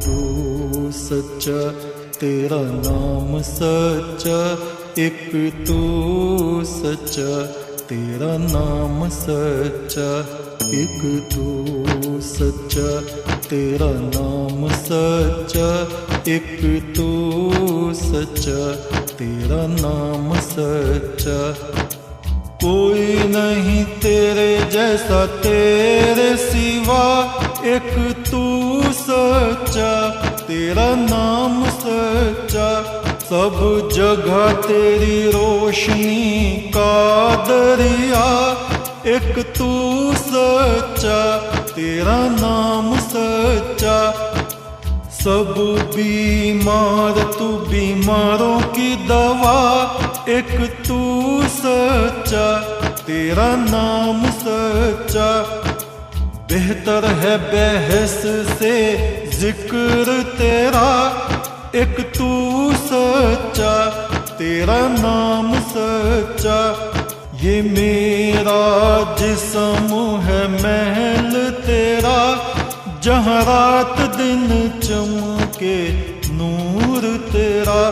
तू सच्चा, तेरा नाम सच्चा, एक तू सच्चा, तेरा नाम सच्चा, एक तू सच्चा, तेरा नाम सच्चा, एक तू सच्चा, तेरा नाम सच्चा। कोई नहीं तेरे जैसा तेरे सिवा, एक तू सच्चा, तेरा नाम सच्चा। सब जगह तेरी रोशनी का दरिया, एक तू सच्चा, तेरा नाम सच्चा। सब बीमार तू बीमारों की दवा, एक तू सच्चा, तेरा नाम सच्चा। बेहतर है बहस से जिक्र तेरा, एक तू सच्चा, तेरा नाम सच्चा। ये मेरा जिस्म है महल तेरा, जहाँ रात दिन चमके नूर तेरा।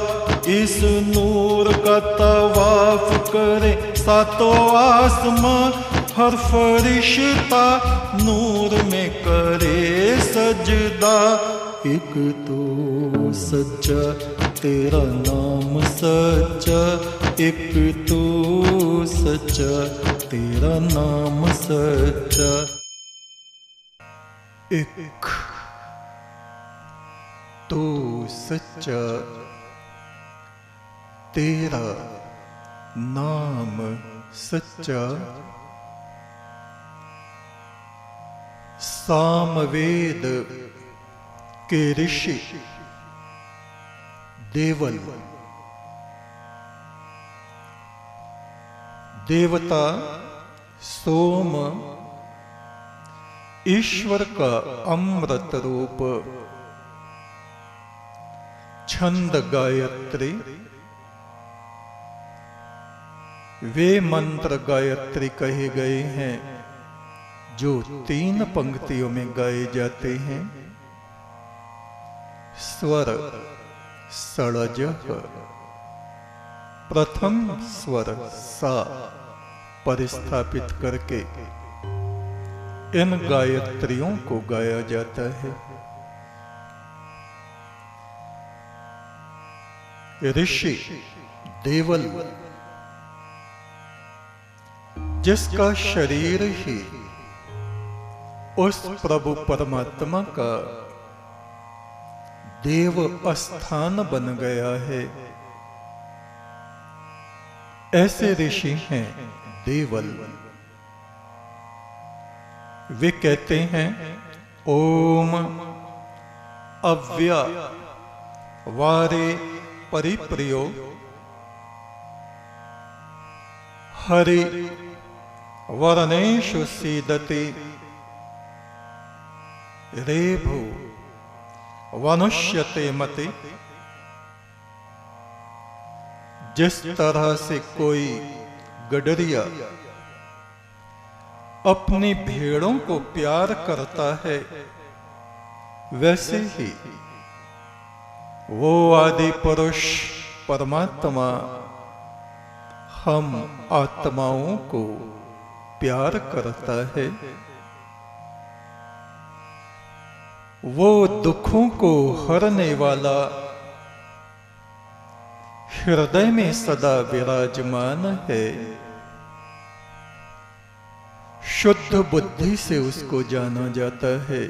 इस नूर का तवाफ करे सातों आसमां, हर फरिश्ता नूर में करे सजदा। एक तू सच्चा, तेरा नाम सच्चा, एक तू सच्चा, तेरा नाम सच्चा। एक तू सच्चा, तेरा नाम सच्चा। सामवेद के ऋषि देवल, देवता सोम ईश्वर का अमृत रूप, छंद गायत्री। वे मंत्र गायत्री कहे गए हैं जो 3 पंक्तियों में गाए जाते हैं। स्वर षडज, प्रथम स्वर सा परिस्थापित करके इन गायत्रियों को गाया जाता है। ऋषि देवल, जिसका शरीर ही उस प्रभु परमात्मा का देव स्थान बन गया है, ऐसे ऋषि हैं देवल। वे कहते हैं ओम अव्या वारे परिप्रियो हरि वर्णेषु सीदति रेभु वनुष्यते मति। जिस तरह से कोई गडरिया अपनी भेड़ों को प्यार करता है, वैसे ही वो आदि पुरुष परमात्मा हम आत्माओं को प्यार करता है। वो दुखों को हरने वाला हृदय में सदा विराजमान है। शुद्ध बुद्धि से उसको जाना जाता है।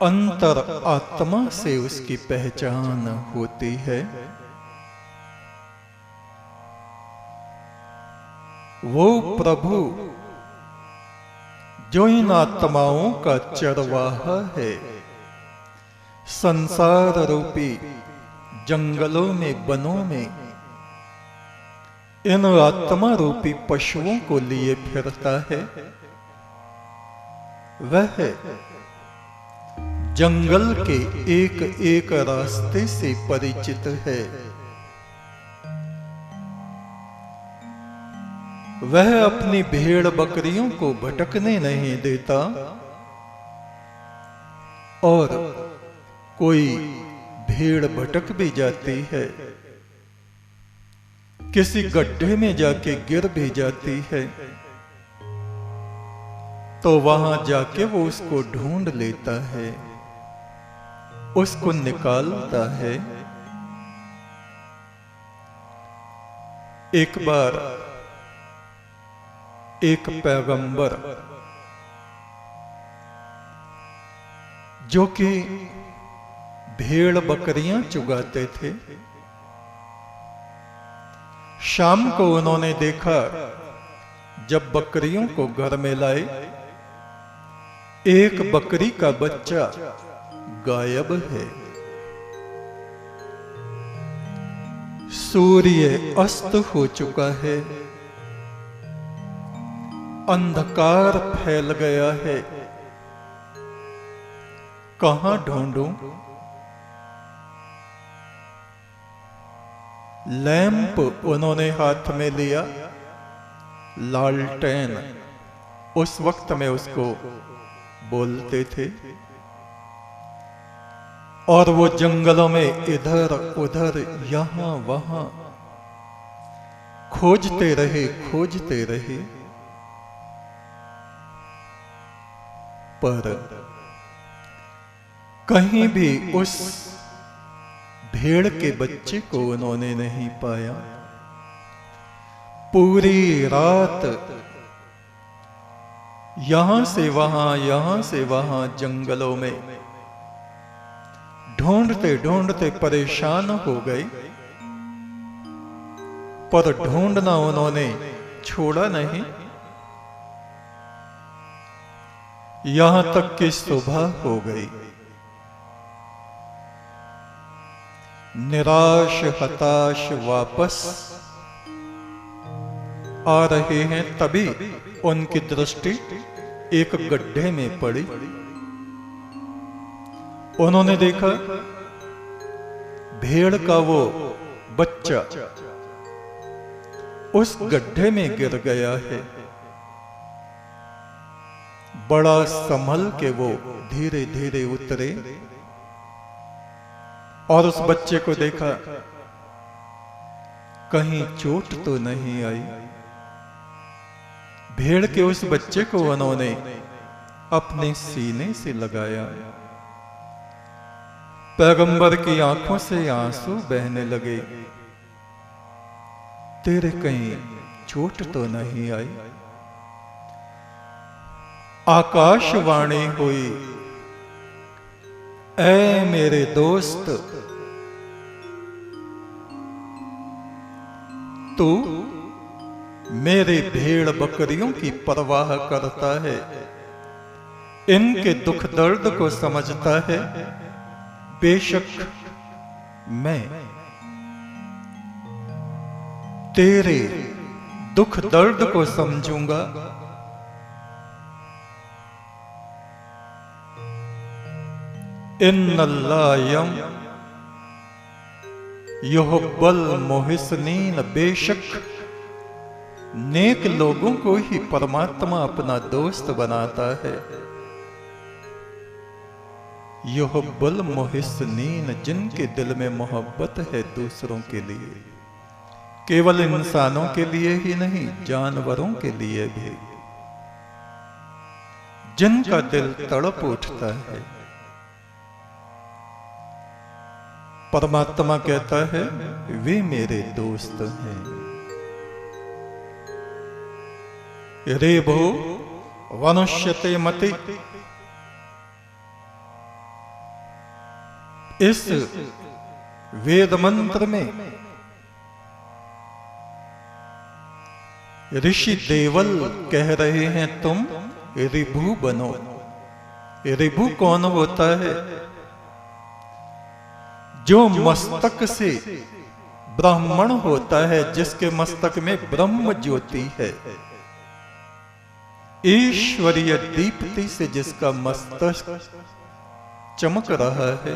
अंतर आत्मा से उसकी पहचान होती है। वो प्रभु जो इन आत्माओं का चरवाहा है, संसार रूपी जंगलों में, वनों में इन आत्मा रूपी पशुओं को लिए फिरता है, वह जंगल के एक एक रास्ते से परिचित है। वह अपनी भेड़ बकरियों को भटकने नहीं देता, और कोई भेड़ भटक भी जाती है, किसी गड्ढे में जाके गिर भी जाती है, तो वहां जाके वो उसको ढूंढ लेता है, उसको निकालता है। एक बार एक पैगंबर जो कि भेड़ बकरियां चुगाते थे, शाम को उन्होंने देखा जब बकरियों को घर में लाए, एक बकरी का बच्चा गायब है। सूर्य अस्त हो चुका है, अंधकार फैल गया है, कहां ढूंढूं? लैंप उन्होंने हाथ में लिया, लालटेन उस वक्त में उसको बोलते थे, और वो जंगलों में इधर उधर यहां वहां खोजते रहे, पर कहीं भी उस भेड़ के बच्चे को उन्होंने नहीं पाया। पूरी रात यहां से वहां जंगलों में ढूंढते परेशान हो गए, पर ढूंढना उन्होंने छोड़ा नहीं। यहां तक कि सुबह हो गई। निराश हताश वापस आ रहे हैं, तभी उनकी दृष्टि एक गड्ढे में पड़ी। उन्होंने देखा भेड़ का वो बच्चा उस गड्ढे में गिर गया है। बड़ा संभल के वो धीरे धीरे उतरे और उस बच्चे को देखा, कहीं चोट तो नहीं आई। भेड़ के उस बच्चे को उन्होंने अपने सीने से लगाया। पैगंबर की आंखों से आंसू बहने लगे, तेरे कहीं चोट तो नहीं आई। आकाशवाणी हुई, ऐ मेरे दोस्त, तू मेरे भेड़ बकरियों की परवाह करता है, इनके दुख दर्द को समझता है। बेशक मैं तेरे दुख दर्द को समझूंगा। इन्नल्लाह युहिब्बुल मुहसिनीन, बेशक नेक लोगों को ही परमात्मा अपना दोस्त बनाता है। युहिब्बुल मुहसिनीन, जिनके दिल में मोहब्बत है दूसरों के लिए, केवल इंसानों के लिए ही नहीं, जानवरों के लिए भी। जिनका दिल तड़प उठता है, परमात्मा कहता है वे मेरे दोस्त हैं। रेभो वनुष्यते मति, इस वेद मंत्र में ऋषि देवल कह रहे हैं तुम ऋभु बनो। ऋभु कौन होता है? जो मस्तक से ब्राह्मण होता है, जिसके मस्तक में ब्रह्म ज्योति है, ईश्वरीय दीप्ति से जिसका मस्तक चमक रहा है।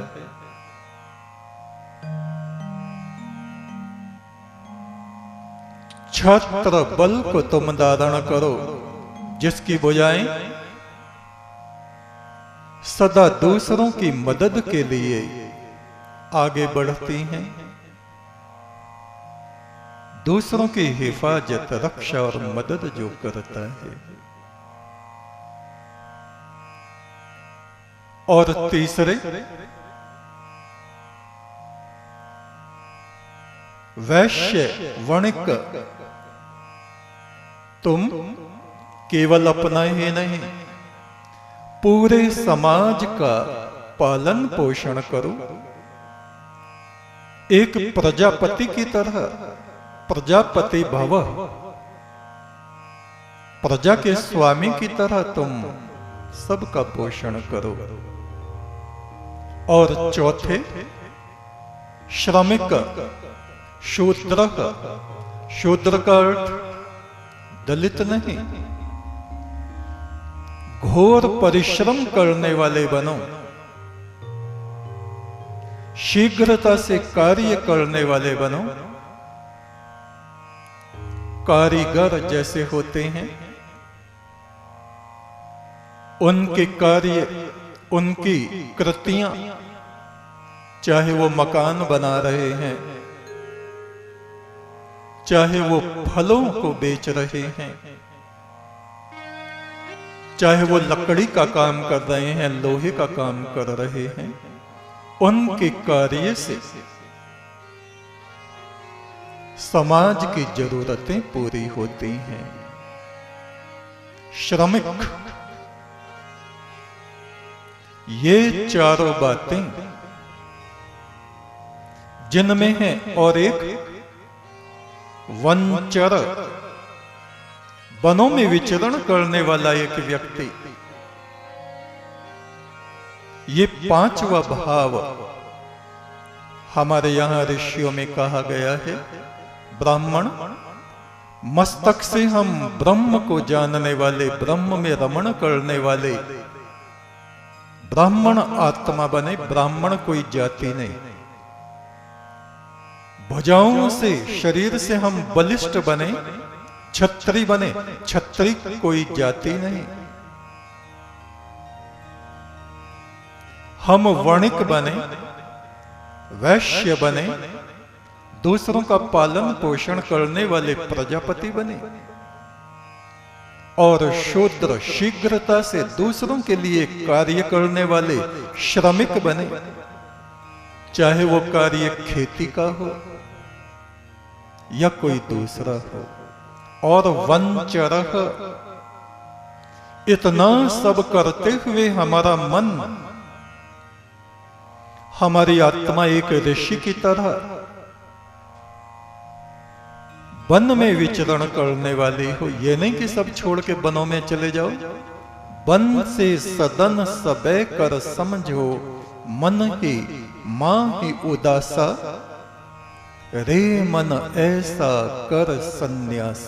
छत्र बल को तुम धारण करो, जिसकी भुजाएं सदा दूसरों की मदद के लिए आगे बढ़ती हैं, दूसरों की हिफाजत, रक्षा और मदद जो करता है। और तीसरे, वैश्य वणिक, तुम केवल अपना ही नहीं पूरे समाज का पालन पोषण करो। एक प्रजापति की तरह, प्रजापति भव, प्रजा के स्वामी की तरह तुम सबका पोषण करो। और चौथे, श्रमिक, शूद्र, शूद्र का अर्थ दलित नहीं, घोर परिश्रम करने वाले बनो, शीघ्रता से कार्य करने वाले बनो। कारीगर जैसे होते हैं, उनके कार्य, उनकी कृतियां, चाहे वो मकान बना रहे हैं, चाहे वो फलों को बेच रहे हैं, चाहे वो लकड़ी का काम कर रहे हैं, लोहे का काम कर रहे हैं, उनके कार्य से समाज की जरूरतें पूरी होती हैं। श्रमिक, ये चारों बातें जिनमें है। और एक वनचर, वनों में विचरण करने वाला एक व्यक्ति, ये पांचवा भाव हमारे यहां ऋषियों में कहा गया है। ब्राह्मण, मस्तक से हम ब्रह्म को जानने वाले, ब्रह्म में रमण करने वाले ब्राह्मण आत्मा बने। ब्राह्मण कोई जाति नहीं, भुजाओं से, शरीर से हम बलिष्ठ बने, क्षत्रिय बने। क्षत्रिय कोई जाति नहीं। हम वणिक बने, वैश्य बने, दूसरों का पालन पोषण करने वाले प्रजापति बने। और शूद्र, शीघ्रता से दूसरों के लिए कार्य करने वाले श्रमिक बने, चाहे वो कार्य खेती का हो या कोई दूसरा हो। और वनचरः, इतना सब करते हुए हमारा मन, हमारी आत्मा एक ऋषि की तरह वन में विचरण करने वाली हो। ये नहीं कि सब छोड़ के वनों में चले जाओ। वन से सदन सबे कर समझो, मन ही मां ही उदासा, रे मन ऐसा कर सन्यास।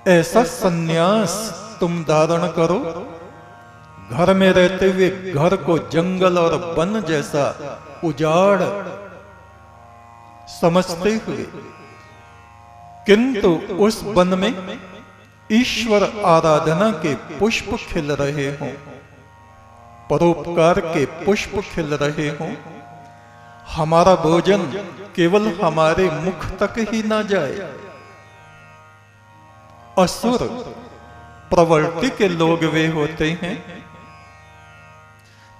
ऐसा सन्यास तुम धारण करो, घर में रहते हुए घर को जंगल और वन जैसा उजाड़ समझते हुए, किंतु उस वन में ईश्वर आराधना के पुष्प खिल रहे हों, परोपकार के पुष्प खिल रहे हों। हमारा भोजन केवल हमारे मुख तक ही ना जाए। असुर प्रवृत्ति के लोग वे होते हैं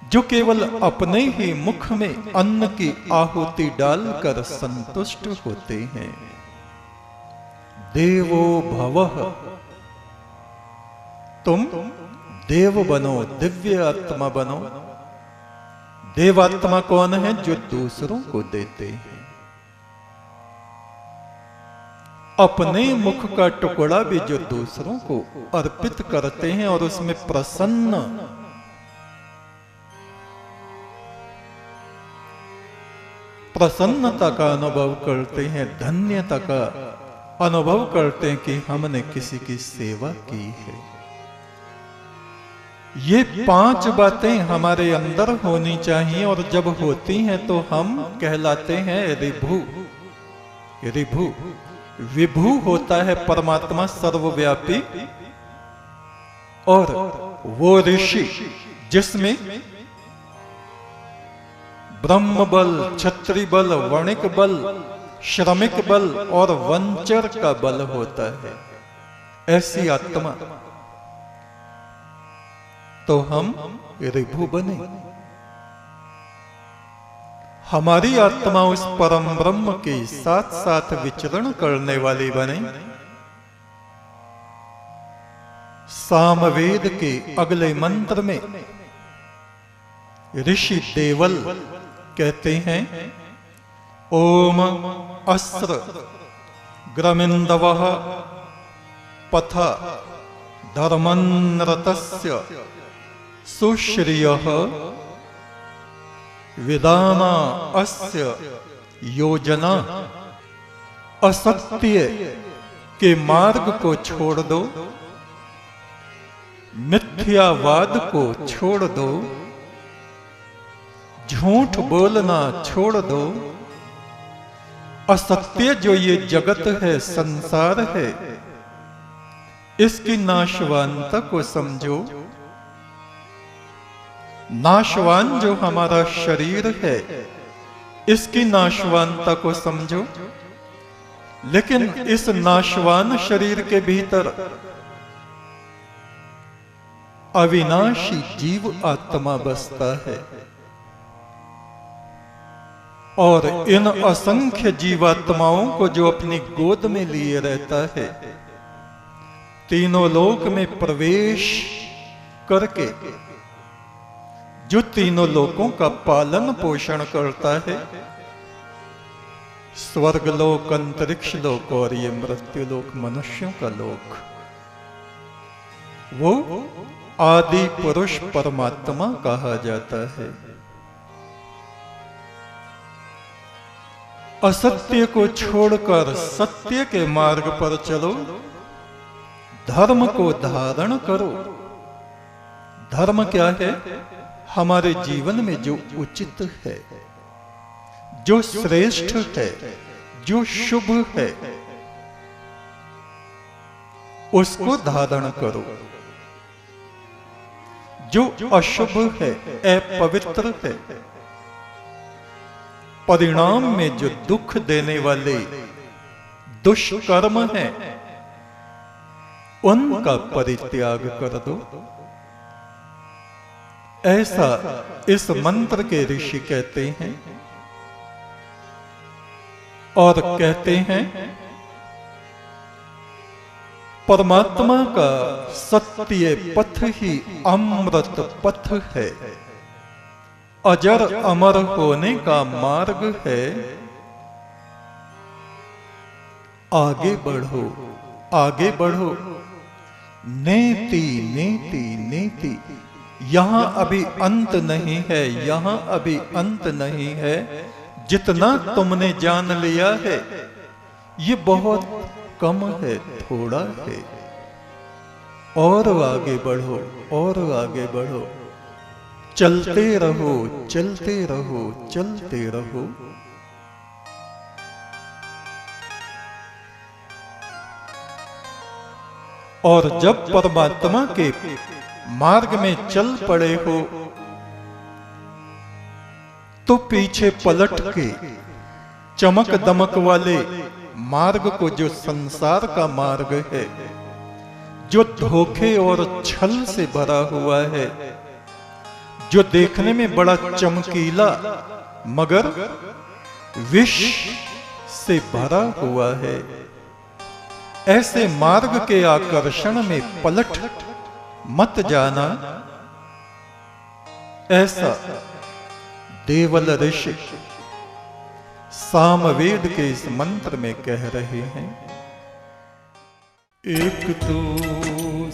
जो केवल अपने ही मुख में अन्न की आहुति डालकर संतुष्ट होते हैं। देवो भवः, तुम देव बनो, दिव्य आत्मा बनो। देवात्मा कौन है? जो दूसरों को देते हैं। अपने मुख का टुकड़ा भी जो दूसरों को अर्पित करते हैं और उसमें प्रसन्नता का अनुभव करते हैं, धन्यता का अनुभव करते हैं कि हमने किसी की सेवा की है। ये 5 बातें हमारे अंदर होनी चाहिए, और जब होती हैं तो हम कहलाते हैं ऋभु। ऋभु, विभु होता है परमात्मा सर्वव्यापी, और वो ऋषि जिसमें ब्रह्म बल, क्षत्रिय बल, वणिक बल, श्रमिक बल और वंचर का बल होता है, ऐसी आत्मा तो हम ऋभु बने। हमारी आत्मा उस परम ब्रह्म के साथ साथ विचरण करने वाली बने। सामवेद के अगले मंत्र में ऋषि देवल कहते हैं, ओम अस्त्र ग्रमिंदवः पथ धर्मन्रतस्य सुश्रियः विदाना अस्य योजना। असत्य के मार्ग को छोड़ दो, मिथ्यावाद को छोड़ दो, झूठ बोलना छोड़ दो। असत्य जो ये जगत है, संसार है, इसकी नाशवानता को समझो। नाशवान जो हमारा शरीर है, इसकी नाशवानता को समझो। लेकिन इस नाशवान शरीर के भीतर अविनाशी जीव आत्मा बसता है और इन असंख्य जीवात्माओं को जो अपनी गोद में लिए रहता है, तीनों लोक में प्रवेश करके जो तीनों लोकों का पालन पोषण करता है, स्वर्ग लोक, अंतरिक्ष लोक और ये मृत्यु लोक, मनुष्यों का लोक, वो आदि पुरुष परमात्मा कहा जाता है। असत्य को छोड़कर सत्य के मार्ग पर चलो, धर्म को धारण करो। धर्म क्या है? हमारे जीवन में जो उचित है, जो श्रेष्ठ है, जो शुभ है, उसको धारण करो। जो अशुभ है, अपवित्र है, परिणाम में जो दुख देने वाले दुष्कर्म हैं, उनका परित्याग कर दो। ऐसा इस मंत्र के ऋषि कहते हैं और कहते हैं परमात्मा का सत्य पथ ही अमृत पथ है, अजर अमर होने का मार्ग है। आगे बढ़ो, आगे बढ़ो, नेति नेति नेति। यहां अभी अंत नहीं है, यहां अभी अंत नहीं है। जितना तुमने जान लिया है, ये बहुत कम है, थोड़ा है। और आगे बढ़ो, और आगे बढ़ो, चलते रहो, चलते रहो, चलते रहो। और जब परमात्मा के मार्ग में चल पड़े हो, तो पीछे पलट के चमक दमक वाले मार्ग को, जो संसार का मार्ग है, जो धोखे और छल से भरा हुआ है, जो देखने में बड़ा चमकीला मगर विष से भरा हुआ है, ऐसे मार्ग के आकर्षण में पलट मत जाना। ऐसा देवल ऋषि सामवेद के इस मंत्र में कह रहे हैं। एक तो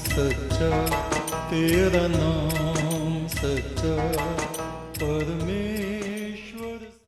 सच्चा, तेरा नाम सच्चा परमेश्वर।